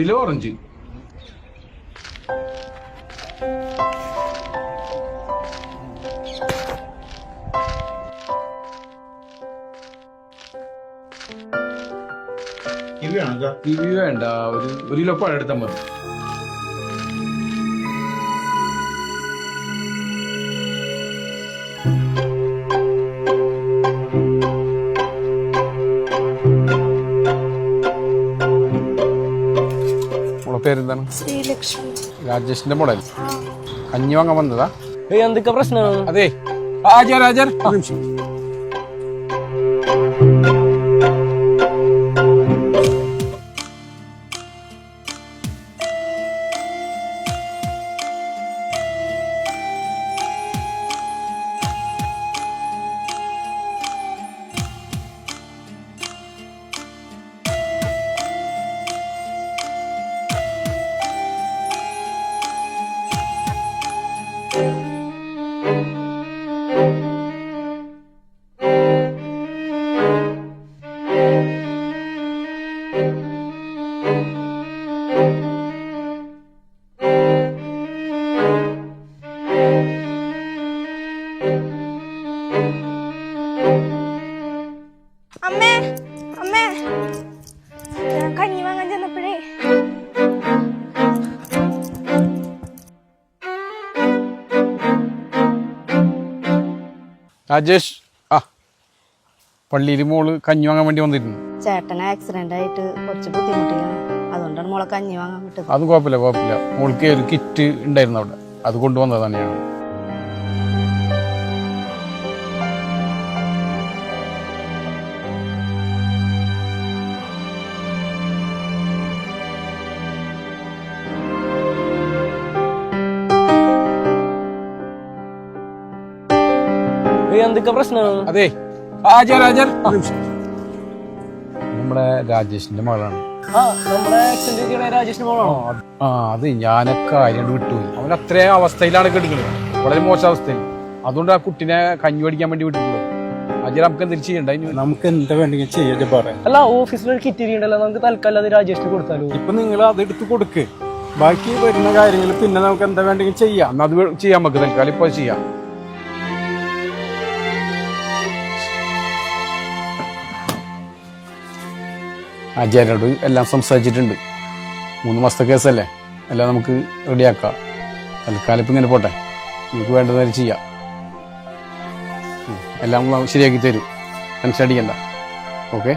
Kilo orange. Kiwi വേണ്ട, ഒരു kilo പഴം എടുത്താൽ മതി. പേരെന്താണ്? ശ്രീലക്ഷ്മി. രാജേഷിന്റെ മോഡൽ. കഞ്ഞി വാങ്ങാൻ വന്നതാ? എന്തൊക്കെ പ്രശ്നമാണ്? അതെ രാജർ അമ്മേ അമ്മേ, ഞാൻ കഞ്ഞി വാങ്ങാൻ ചെന്നപ്പോഴേ രാജേഷ് പള്ളിയിൽ മോള് കഞ്ഞി വാങ്ങാൻ വേണ്ടി വന്നിരുന്നു. ചേട്ടന് ആക്സിഡന്റ് ആയിട്ട് കുറച്ച് ബുദ്ധിമുട്ടിലാണ്, അതുകൊണ്ടാണ് മോളെ കഞ്ഞി വാങ്ങാൻ വിട്ടത്. അതും കുഴപ്പമില്ല. മോൾക്ക് ഒരു കിറ്റ് ഉണ്ടായിരുന്നു അവിടെ, അത് കൊണ്ടുവന്നത് തന്നെയാണ്. എന്തൊക്കെ പ്രശ്നമാണ്? അതെ നമ്മുടെ രാജേഷിന്റെ മകളാണ്. രാജേഷിന്റെ മോളാണോ? അത് ഞാനൊക്കെ കാര്യം വിട്ടുപോയി. അവൻ അത്രയും അവസ്ഥയിലാണ് കിടക്കുന്നത്, വളരെ മോശം അവസ്ഥയിൽ. അതുകൊണ്ട് ആ കുട്ടിനെ കഞ്ഞി പഠിക്കാൻ വേണ്ടി വിട്ടിട്ടുള്ളത്. അജയ് നമുക്ക് എന്തെങ്കിലും ചെയ്യണ്ട? നമുക്ക് എന്താ വേണ്ടെങ്കിൽ ചെയ്യാൻ പറയാം. അല്ല, ഓഫീസിൽ ഒരു കിറ്റ് ഇരിക്കണ്ടല്ലോ, നമുക്ക് തൽക്കാലം അത് രാജേഷിന് കൊടുത്താലോ? ഇപ്പൊ നിങ്ങൾ അത് എടുത്ത് കൊടുക്ക്, ബാക്കി വരുന്ന കാര്യങ്ങൾ പിന്നെ നമുക്ക് എന്താ വേണ്ടെങ്കിൽ ചെയ്യാം. അത് ചെയ്യാൻ നമുക്ക് തൽക്കാലം ഇപ്പൊ ചെയ്യാം. അജയനോട് എല്ലാം സംസാരിച്ചിട്ടുണ്ട്. 3 മാസത്തെ കേസല്ലേ, എല്ലാം നമുക്ക് റെഡിയാക്കാം. തൽക്കാലം ഇപ്പം ഇങ്ങനെ പോട്ടെ, നമുക്ക് വേണ്ടത് ചെയ്യാം. എല്ലാം ശരിയാക്കി തരൂ, ടെൻഷൻ അടിക്കണ്ട. ഓക്കെ.